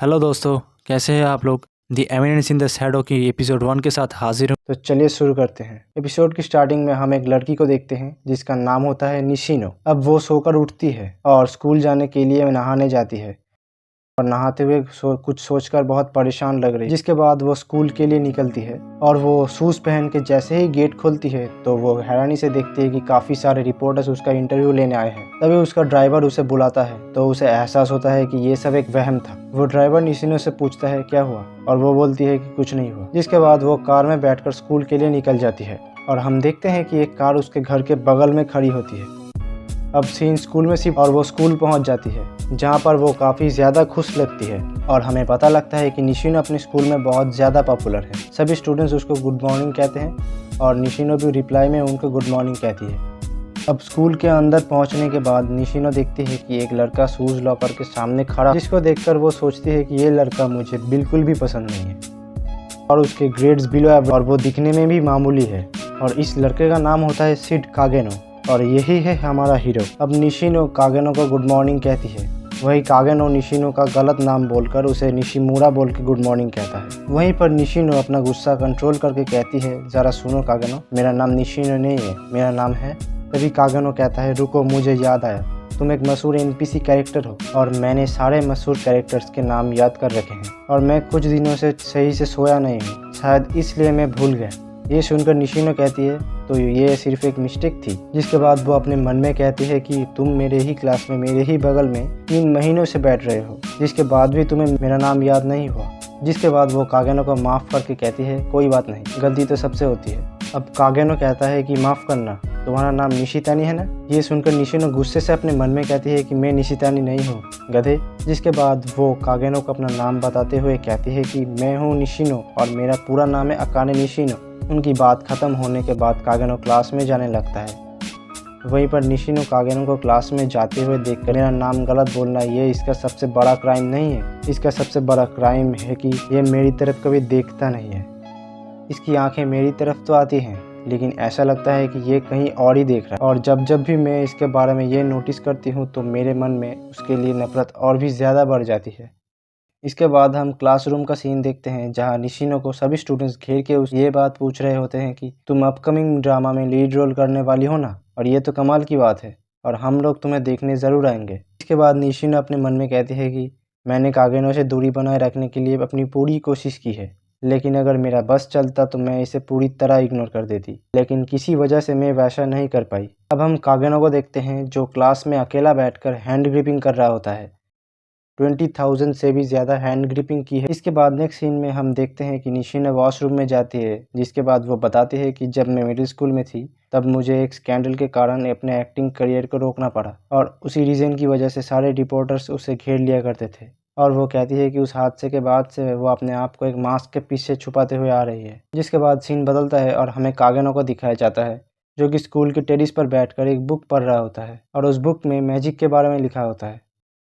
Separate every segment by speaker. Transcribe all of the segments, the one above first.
Speaker 1: Hello दोस्तों, कैसे हैं आप लोग। दी एविडेंस इन द शैडो की एपिसोड 1 के साथ हाजिर हूँ।
Speaker 2: तो चलिए शुरू करते हैं। एपिसोड की स्टार्टिंग में हम एक लड़की को देखते हैं जिसका नाम होता है निशिनो। अब वो सोकर उठती है और स्कूल जाने के लिए नहाने जाती है और नहाते हुए कुछ सोचकर बहुत परेशान लग रही है। जिसके बाद वो स्कूल के लिए निकलती है और वो शूज पहन के जैसे ही गेट खोलती है तो वो हैरानी से देखती है कि काफी सारे रिपोर्टर्स उसका इंटरव्यू लेने आए हैं। तभी उसका ड्राइवर उसे बुलाता है तो उसे एहसास होता है कि ये सब एक वहम था। वो ड्राइवर निशिनो से पूछता है क्या हुआ और वो बोलती है कि कुछ नहीं हुआ। जिसके बाद वो कार में बैठकर स्कूल के लिए निकल जाती है और हम देखते हैं कि एक कार उसके घर के बगल में खड़ी होती है। अब सीन स्कूल में शिफ्ट और वो स्कूल पहुंच जाती है जहां पर वो काफ़ी ज़्यादा खुश लगती है और हमें पता लगता है कि निशिनो अपने स्कूल में बहुत ज़्यादा पॉपुलर है। सभी स्टूडेंट्स उसको गुड मॉर्निंग कहते हैं और निशिनो भी रिप्लाई में उनको गुड मॉर्निंग कहती है। अब स्कूल के अंदर पहुंचने के बाद निशिनो देखती है कि एक लड़का शूज़ लॉकर के सामने खड़ा, जिसको देखकर वो सोचती है कि ये लड़का मुझे बिल्कुल भी पसंद नहीं है और उसके ग्रेड्स बिलो एवरेज और वो दिखने में भी मामूली है। और इस लड़के का नाम होता है सिड कागेनो और यही है हमारा हीरो। अब निशिनो कागेनो को गुड मॉर्निंग कहती है। वही कागेनो निशिनो का गलत नाम बोलकर उसे निशिमुरा बोल के गुड मॉर्निंग कहता है। वहीं पर निशिनो अपना गुस्सा कंट्रोल करके कहती है, जरा सुनो कागेनो, मेरा नाम निशिनो नहीं है, मेरा नाम है। तभी कागेनो कहता है, रुको, मुझे याद आया, तुम एक मशहूर एनपीसी कैरेक्टर हो और मैंने सारे मशहूर कैरेक्टर्स के नाम याद कर रखे हैं और मैं कुछ दिनों से सही से सोया नहीं हूँ, शायद इसलिए मैं भूल गया। ये सुनकर निशिनो कहती है, तो ये सिर्फ एक मिस्टेक थी। जिसके बाद वो अपने मन में कहती है कि तुम मेरे ही क्लास में मेरे ही बगल में 3 महीनों से बैठ रहे हो, जिसके बाद भी तुम्हें मेरा नाम याद नहीं हुआ। जिसके बाद वो कागेनो को माफ़ करके कहती है, कोई बात नहीं, गलती तो सबसे होती है। अब कागेनो कहता है कि माफ़ करना, तुम्हारा नाम निशितानी है ना। ये सुनकर निशिनो गुस्से से अपने मन में कहती है कि मैं निशितानी नहीं हूँ, गधे। जिसके बाद वो कागेनो को अपना नाम बताते हुए कहती है कि मैं हूँ निशिनो और मेरा पूरा नाम है अकाने निशिनो। उनकी बात खत्म होने के बाद कागेनो क्लास में जाने लगता है। वहीं पर निशिनो कागेनो को क्लास में जाते हुए देखकर, मेरा नाम गलत बोलना ये इसका सबसे बड़ा क्राइम नहीं है, इसका सबसे बड़ा क्राइम है कि ये मेरी तरफ कभी देखता नहीं है। इसकी आंखें मेरी तरफ तो आती हैं लेकिन ऐसा लगता है कि ये कहीं और ही देख रहा है और जब जब भी मैं इसके बारे में ये नोटिस करती हूँ तो मेरे मन में उसके लिए नफरत और भी ज़्यादा बढ़ जाती है। इसके बाद हम क्लासरूम का सीन देखते हैं जहां निशिनो को सभी स्टूडेंट्स घेर के ये बात पूछ रहे होते हैं कि तुम अपकमिंग ड्रामा में लीड रोल करने वाली हो ना, और ये तो कमाल की बात है और हम लोग तुम्हें देखने ज़रूर आएंगे। इसके बाद निशिनो अपने मन में कहती है कि मैंने कागेनो से दूरी बनाए रखने के लिए अपनी पूरी कोशिश की है, लेकिन अगर मेरा बस चलता तो मैं इसे पूरी तरह इग्नोर कर देती, लेकिन किसी वजह से मैं वैसा नहीं कर पाई। अब हम कागेनो को देखते हैं जो क्लास में अकेला बैठकर हैंड ग्रिपिंग कर रहा होता है। 20,000 से भी ज़्यादा हैंड ग्रिपिंग की है। इसके बाद नेक्स्ट सीन में हम देखते हैं कि निशिनो वॉशरूम में जाती है, जिसके बाद वो बताती है कि जब मैं मिडिल स्कूल में थी तब मुझे एक स्कैंडल के कारण अपने एक्टिंग करियर को रोकना पड़ा और उसी रीज़न की वजह से सारे रिपोर्टर्स उसे घेर लिया करते थे। और वो कहती है कि उस हादसे के बाद से वो अपने आप को एक मास्क के पीछे छुपाते हुए आ रही है। जिसके बाद सीन बदलता है और हमें कागेनो को दिखाया जाता है जो कि स्कूल के टेरिस पर बैठकर एक बुक पढ़ रहा होता है और उस बुक में मैजिक के बारे में लिखा होता है,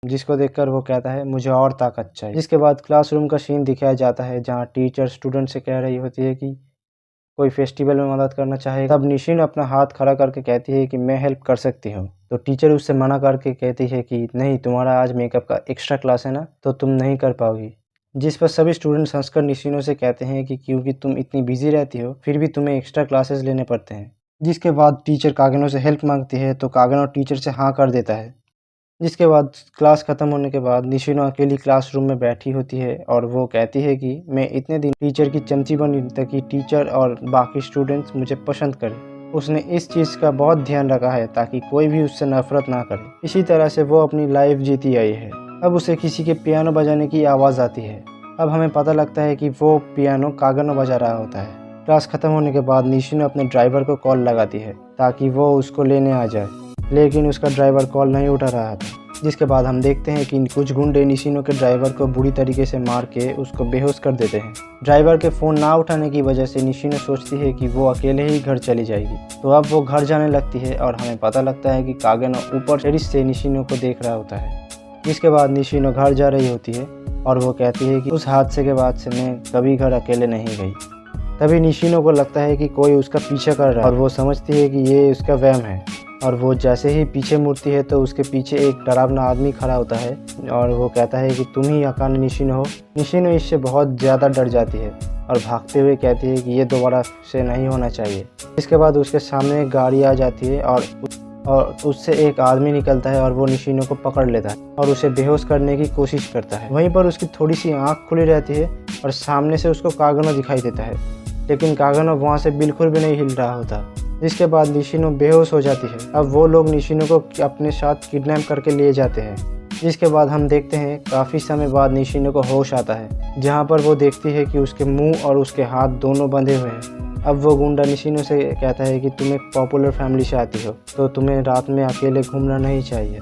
Speaker 2: जिसको देखकर वो कहता है मुझे और ताकत चाहिए। जिसके बाद क्लासरूम का सीन दिखाया जाता है जहाँ टीचर स्टूडेंट से कह रही होती है कि कोई फेस्टिवल में मदद करना चाहे। तब निशिनो अपना हाथ खड़ा करके कहती है कि मैं हेल्प कर सकती हूँ, तो टीचर उससे मना करके कहती है कि नहीं, तुम्हारा आज मेकअप का एक्स्ट्रा क्लास है ना, तो तुम नहीं कर पाओगी। जिस पर सभी स्टूडेंट्स हंसकर निशिनो से कहते हैं कि क्योंकि तुम इतनी बिजी रहती हो फिर भी तुम्हें एक्स्ट्रा क्लासेस लेने पड़ते हैं। जिसके बाद टीचर कागेनो से हेल्प मांगती है तो कागेनो टीचर से हाँ कर देता है। जिसके बाद क्लास ख़त्म होने के बाद निशिनो अकेली क्लासरूम में बैठी होती है और वो कहती है कि मैं इतने दिन टीचर की चमची बनी ताकि टीचर और बाकी स्टूडेंट्स मुझे पसंद करें। उसने इस चीज़ का बहुत ध्यान रखा है ताकि कोई भी उससे नफरत ना करे। इसी तरह से वो अपनी लाइफ जीती आई है। अब उसे किसी के पियानो बजाने की आवाज़ आती है। अब हमें पता लगता है कि वो पियानो कागेनो बजा रहा होता है। क्लास ख़त्म होने के बाद निशिनो अपने ड्राइवर को कॉल लगाती है ताकि वो उसको लेने आ जाए, लेकिन उसका ड्राइवर कॉल नहीं उठा रहा था। जिसके बाद हम देखते हैं कि कुछ गुंडे निशिनो के ड्राइवर को बुरी तरीके से मार के उसको बेहोश कर देते हैं। ड्राइवर के फ़ोन ना उठाने की वजह से निशिनो सोचती है कि वो अकेले ही घर चली जाएगी, तो अब वो घर जाने लगती है और हमें पता लगता है कि कागेनो ऊपर टेरिस से निशिनो को देख रहा होता है। जिसके बाद निशिनो घर जा रही होती है और वो कहती है कि उस हादसे के बाद से मैं कभी घर अकेले नहीं गई। तभी निशिनो को लगता है कि कोई उसका पीछा कर रहा है और वो समझती है कि ये उसका वहम है। और वो जैसे ही पीछे मुड़ती है तो उसके पीछे एक डरावना आदमी खड़ा होता है और वो कहता है कि तुम ही अकाने निशिनो हो। निशिनो इससे बहुत ज़्यादा डर जाती है और भागते हुए कहती है कि ये दोबारा से नहीं होना चाहिए। इसके बाद उसके सामने एक गाड़ी आ जाती है और उससे एक आदमी निकलता है और वो निशिनो को पकड़ लेता है और उसे बेहोश करने की कोशिश करता है। वहीं पर उसकी थोड़ी सी आँख खुली रहती है और सामने से उसको कागनो दिखाई देता है, लेकिन कागनो वहाँ से बिल्कुल भी नहीं हिल रहा होता। जिसके बाद निशिनो बेहोश हो जाती है। अब वो लोग निशिनो को अपने साथ किडनैप करके लिए जाते हैं। जिसके बाद हम देखते हैं काफ़ी समय बाद निशिनो को होश आता है, जहाँ पर वो देखती है कि उसके मुंह और उसके हाथ दोनों बंधे हुए हैं। अब वो गुंडा निशिनो से कहता है कि तुम एक पॉपुलर फैमिली से आती हो तो तुम्हें रात में अकेले घूमना नहीं चाहिए।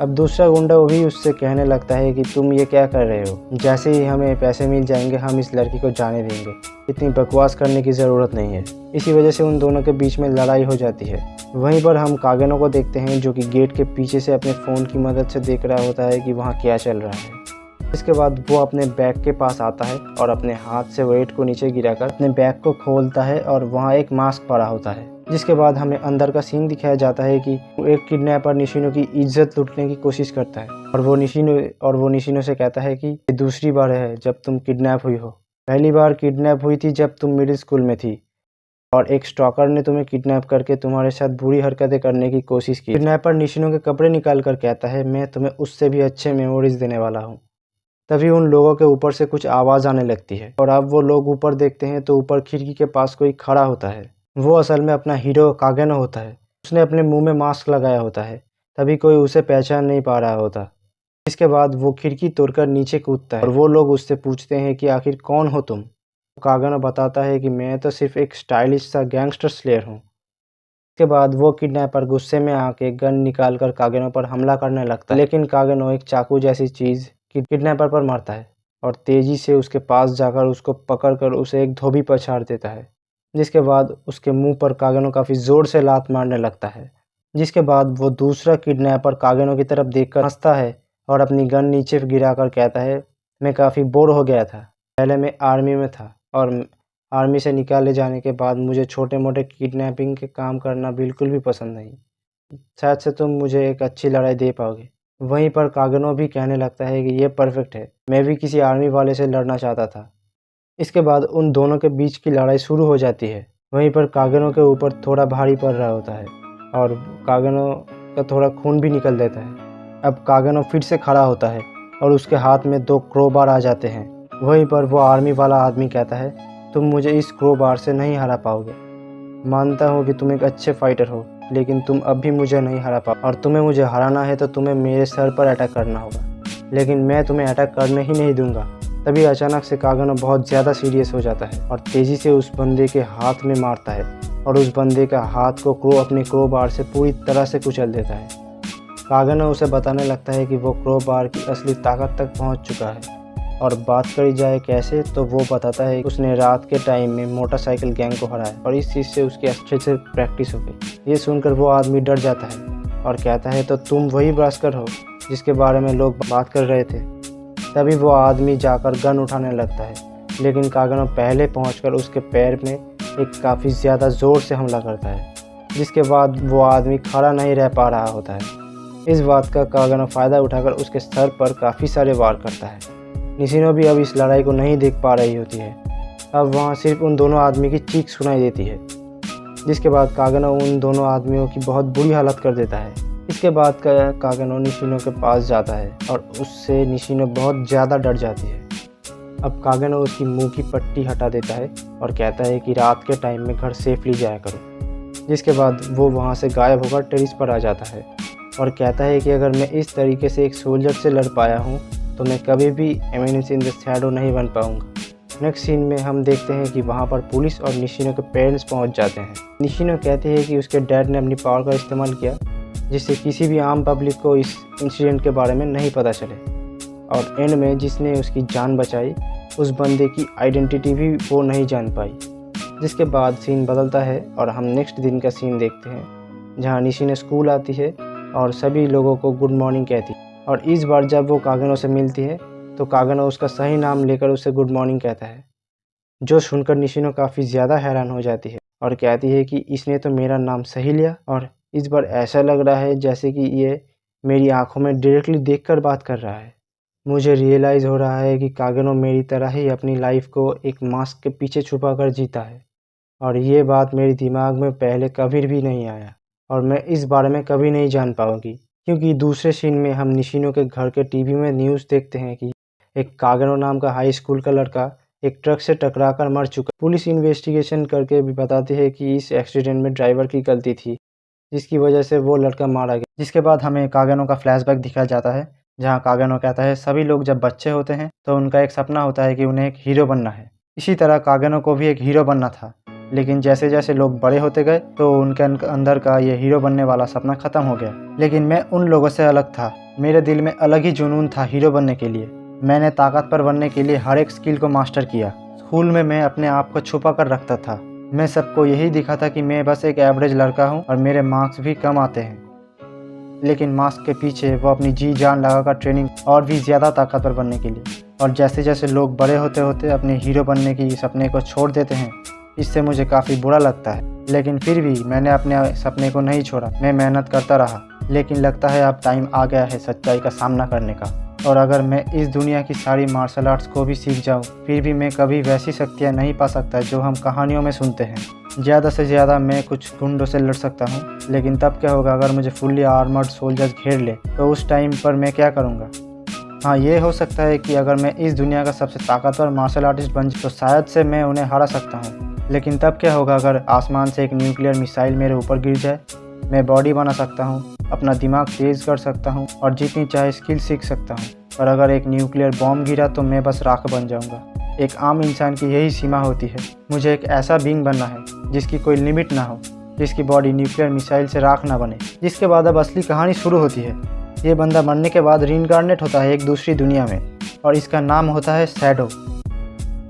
Speaker 2: अब दूसरा गुंडा वो भी उससे कहने लगता है कि तुम ये क्या कर रहे हो, जैसे ही हमें पैसे मिल जाएंगे हम इस लड़की को जाने देंगे, इतनी बकवास करने की ज़रूरत नहीं है। इसी वजह से उन दोनों के बीच में लड़ाई हो जाती है। वहीं पर हम कागेनो को देखते हैं जो कि गेट के पीछे से अपने फ़ोन की मदद से देख रहा होता है कि वहाँ क्या चल रहा है। इसके बाद वो अपने बैग के पास आता है और अपने हाथ से वेट को नीचे गिराकर अपने बैग को खोलता है और वहाँ एक मास्क पड़ा होता है। जिसके बाद हमें अंदर का सीन दिखाया जाता है कि एक किडनैपर निशिनो की इज्जत लूटने की कोशिश करता है और वो निशिनो से कहता है कि ये दूसरी बार है जब तुम किडनैप हुई हो। पहली बार किडनैप हुई थी जब तुम मिडिल स्कूल में थी और एक स्टॉकर ने तुम्हें किडनैप करके तुम्हारे साथ बुरी हरकतें करने की कोशिश की। किडनैपर निशिनो के कपड़े निकाल कर कहता है मैं तुम्हें उससे भी अच्छे मेमोरीज देने वाला हूँ। तभी उन लोगों के ऊपर से कुछ आवाज़ आने लगती है और अब वो लोग ऊपर देखते हैं तो ऊपर खिड़की के पास कोई खड़ा होता है। वो असल में अपना हीरो कागेनो होता है। उसने अपने मुंह में मास्क लगाया होता है, तभी कोई उसे पहचान नहीं पा रहा होता। इसके बाद वो खिड़की तोड़कर नीचे कूदता है और वो लोग उससे पूछते हैं कि आखिर कौन हो तुम। कागेनो बताता है कि मैं तो सिर्फ एक स्टाइलिश सा गैंगस्टर स्लेयर हूँ। इसके बाद वो किडनैपर गुस्से में आके गन निकालकर कागेनो पर हमला करने लगता है, लेकिन कागेनो एक चाकू जैसी चीज़ किडनैपर पर मारता है और तेज़ी से उसके पास जाकर उसको पकड़कर उसे एक धोबी पर छाड़ देता है। जिसके बाद उसके मुंह पर कागेनो काफ़ी ज़ोर से लात मारने लगता है। जिसके बाद वो दूसरा किडनैपर कागेनो की तरफ देखकर हंसता है और अपनी गन नीचे गिराकर कहता है मैं काफ़ी बोर हो गया था। पहले मैं आर्मी में था और आर्मी से निकाले जाने के बाद मुझे छोटे मोटे किडनैपिंग के काम करना बिल्कुल भी पसंद नहीं। शायद से तुम मुझे एक अच्छी लड़ाई दे पाओगे। वहीं पर कागेनो भी कहने लगता है कि ये परफेक्ट है, मैं भी किसी आर्मी वाले से लड़ना चाहता था। इसके बाद उन दोनों के बीच की लड़ाई शुरू हो जाती है। वहीं पर कागेनो के ऊपर थोड़ा भारी पड़ रहा होता है और कागेनो का थोड़ा खून भी निकल देता है। अब कागेनो फिर से खड़ा होता है और उसके हाथ में 2 क्रोबार आ जाते हैं। वहीं पर वो आर्मी वाला आदमी कहता है तुम मुझे इस क्रोबार से नहीं हरा पाओगे। मानता हूँ कि तुम एक अच्छे फाइटर हो, लेकिन तुम अब भी मुझे नहीं हरा पाओ और तुम्हें मुझे हराना है तो तुम्हें मेरे सर पर अटैक करना होगा, लेकिन मैं तुम्हें अटैक करने ही नहीं दूंगा। तभी अचानक से कागेनो बहुत ज़्यादा सीरियस हो जाता है और तेज़ी से उस बंदे के हाथ में मारता है और उस बंदे का हाथ को अपने क्रोबार से पूरी तरह से कुचल देता है। कागेनो उसे बताने लगता है कि वो क्रोबार की असली ताकत तक पहुंच चुका है और बात करी जाए कैसे, तो वो बताता है कि उसने रात के टाइम में मोटरसाइकिल गैंग को हराया और इस चीज़ से उसकी अच्छे से प्रैक्टिस हो गई। ये सुनकर वो आदमी डर जाता है और कहता है तो तुम वही ब्रास्कर हो जिसके बारे में लोग बात कर रहे थे। तभी वो आदमी जाकर गन उठाने लगता है, लेकिन कागेनो पहले पहुंचकर उसके पैर में एक काफ़ी ज़्यादा ज़ोर से हमला करता है, जिसके बाद वो आदमी खड़ा नहीं रह पा रहा होता है। इस बात का कागेनो फ़ायदा उठाकर उसके सर पर काफ़ी सारे वार करता है। निशिनो भी अब इस लड़ाई को नहीं देख पा रही होती है। अब वहाँ सिर्फ उन दोनों आदमी की चीख सुनाई देती है, जिसके बाद कागेनो उन दोनों आदमियों की बहुत बुरी हालत कर देता है। इसके बाद कागेनो निशिनो के पास जाता है और उससे निशिनो बहुत ज़्यादा डर जाती है। अब कागेनो उसकी मुंह की पट्टी हटा देता है और कहता है कि रात के टाइम में घर सेफली जाया करो। जिसके बाद वो वहाँ से गायब होकर टेरिस पर आ जाता है और कहता है कि अगर मैं इस तरीके से एक सोल्जर से लड़ पाया हूँ तो मैं कभी भी एमिनेंस इन द शैडो नहीं बन पाऊँगा। नेक्स्ट सीन में हम देखते हैं कि वहाँ पर पुलिस और निशिनो के पेरेंट्स पहुँच जाते हैं। निशिनो कहते हैं कि उसके डैड ने अपनी पावर का इस्तेमाल किया जिससे किसी भी आम पब्लिक को इस इंसिडेंट के बारे में नहीं पता चले, और एंड में जिसने उसकी जान बचाई उस बंदे की आइडेंटिटी भी वो नहीं जान पाई। जिसके बाद सीन बदलता है और हम नेक्स्ट दिन का सीन देखते हैं जहाँ निशिनो स्कूल आती है और सभी लोगों को गुड मॉर्निंग कहती है। और इस बार जब वो कागेनो से मिलती है तो कागेनो उसका सही नाम लेकर उसे गुड मॉर्निंग कहता है, जो सुनकर निशिनो काफ़ी ज़्यादा हैरान हो जाती है और कहती है कि इसने तो मेरा नाम सही लिया और इस बार ऐसा लग रहा है जैसे कि ये मेरी आंखों में डायरेक्टली देखकर बात कर रहा है। मुझे रियलाइज़ हो रहा है कि कागेनो मेरी तरह ही अपनी लाइफ को एक मास्क के पीछे छुपाकर जीता है और ये बात मेरे दिमाग में पहले कभी भी नहीं आया और मैं इस बारे में कभी नहीं जान पाऊंगी, क्योंकि दूसरे सीन में हम निशिनो के घर के टीवी में न्यूज़ देखते हैं कि एक कागेनो नाम का हाई स्कूल का लड़का एक ट्रक से टकराकर मर चुका। पुलिस इन्वेस्टिगेशन करके भी बताती है कि इस एक्सीडेंट में ड्राइवर की गलती थी, जिसकी वजह से वो लड़का मारा गया। जिसके बाद हमें कागेनो का फ्लैशबैक दिखाया जाता है, जहाँ कागेनो कहता है सभी लोग जब बच्चे होते हैं तो उनका एक सपना होता है कि उन्हें एक हीरो बनना है। इसी तरह कागेनो को भी एक हीरो बनना था, लेकिन जैसे जैसे लोग बड़े होते गए तो उनके अंदर का ये हीरो बनने वाला सपना ख़त्म हो गया। लेकिन मैं उन लोगों से अलग था, मेरे दिल में अलग ही जुनून था हीरो बनने के लिए। मैंने ताकतवर बनने के लिए हर एक स्किल को मास्टर किया। स्कूल में मैं अपने आप को छुपा कर रखता था। मैं सबको यही दिखाता कि मैं बस एक एवरेज लड़का हूँ और मेरे मार्क्स भी कम आते हैं। लेकिन मास्क के पीछे वो अपनी जी जान लगाकर ट्रेनिंग और भी ज़्यादा ताकतवर बनने के लिए। और जैसे जैसे लोग बड़े होते होते अपने हीरो बनने की सपने को छोड़ देते हैं, इससे मुझे काफ़ी बुरा लगता है। लेकिन फिर भी मैंने अपने सपने को नहीं छोड़ा, मैं मेहनत करता रहा। लेकिन लगता है अब टाइम आ गया है सच्चाई का सामना करने का। और अगर मैं इस दुनिया की सारी मार्शल आर्ट्स को भी सीख जाऊं, फिर भी मैं कभी वैसी शक्तियां नहीं पा सकता जो हम कहानियों में सुनते हैं। ज़्यादा से ज़्यादा मैं कुछ गुंडों से लड़ सकता हूं, लेकिन तब क्या होगा अगर मुझे फुल्ली आर्मर्ड सोल्जर्स घेर ले, तो उस टाइम पर मैं क्या करूंगा? हाँ, ये हो सकता है कि अगर मैं इस दुनिया का सबसे ताकतवर मार्शल आर्टिस्ट बन तो शायद से मैं उन्हें हरा सकता हूँ। लेकिन तब क्या होगा अगर आसमान से एक न्यूक्लियर मिसाइल मेरे ऊपर गिर जाए? मैं बॉडी बना सकता हूँ, अपना दिमाग तेज़ कर सकता हूँ और जितनी चाहे स्किल सीख सकता हूँ। और अगर एक न्यूक्लियर बॉम्ब गिरा तो मैं बस राख बन जाऊँगा। एक आम इंसान की यही सीमा होती है। मुझे एक ऐसा बीइंग बनना है जिसकी कोई लिमिट ना हो, जिसकी बॉडी न्यूक्लियर मिसाइल से राख ना बने। जिसके बाद अब असली कहानी शुरू होती है। ये बंदा मरने के बाद रीइंकार्नेट होता है एक दूसरी दुनिया में और इसका नाम होता है शैडो।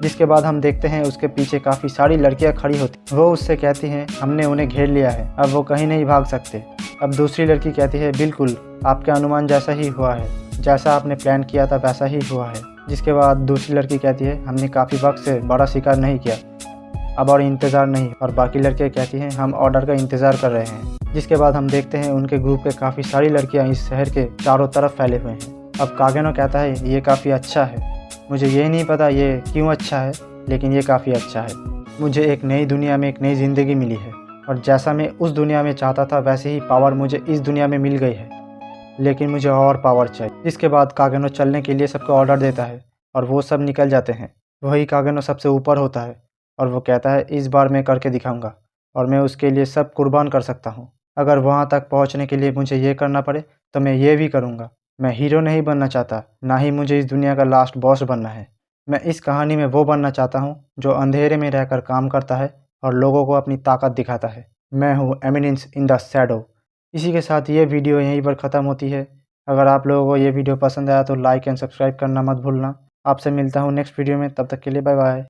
Speaker 2: जिसके बाद हम देखते हैं उसके पीछे काफ़ी सारी लड़कियां खड़ी होती। वो उससे कहती हैं हमने उन्हें घेर लिया है, अब वो कहीं नहीं भाग सकते। अब दूसरी लड़की कहती है बिल्कुल, आपके अनुमान जैसा ही हुआ है, जैसा आपने प्लान किया था वैसा ही हुआ है। जिसके बाद दूसरी लड़की कहती है हमने काफ़ी वक्त से बड़ा शिकार नहीं किया, अब और इंतज़ार नहीं। और बाकी लड़के कहती हैं हम ऑर्डर का इंतज़ार कर रहे हैं। जिसके बाद हम देखते हैं उनके ग्रुप के काफ़ी सारी लड़कियाँ इस शहर के चारों तरफ फैले हुए हैं। अब कागेनो कहता है ये काफ़ी अच्छा है, मुझे ये नहीं पता ये क्यों अच्छा है, लेकिन ये काफ़ी अच्छा है। मुझे एक नई दुनिया में एक नई ज़िंदगी मिली है और जैसा मैं उस दुनिया में चाहता था वैसे ही पावर मुझे इस दुनिया में मिल गई है, लेकिन मुझे और पावर चाहिए। इसके बाद कागेनो चलने के लिए सबको ऑर्डर देता है और वो सब निकल जाते हैं। वही कागेनो सबसे ऊपर होता है और वो कहता है इस बार मैं करके दिखाऊंगा और मैं उसके लिए सब कुर्बान कर सकता हूँ। अगर वहाँ तक पहुँचने के लिए मुझे ये करना पड़े तो मैं ये भी करूँगा। मैं हीरो नहीं बनना चाहता, ना ही मुझे इस दुनिया का लास्ट बॉस बनना है। मैं इस कहानी में वो बनना चाहता हूँ जो अंधेरे में रहकर काम करता है और लोगों को अपनी ताकत दिखाता है। मैं हूँ एमिनेंस इन द शैडो। इसी के साथ ये वीडियो यहीं पर ख़त्म होती है। अगर आप लोगों को ये वीडियो पसंद आया तो लाइक एंड सब्सक्राइब करना मत भूलना। आपसे मिलता हूँ नेक्स्ट वीडियो में, तब तक के लिए बाय बाय।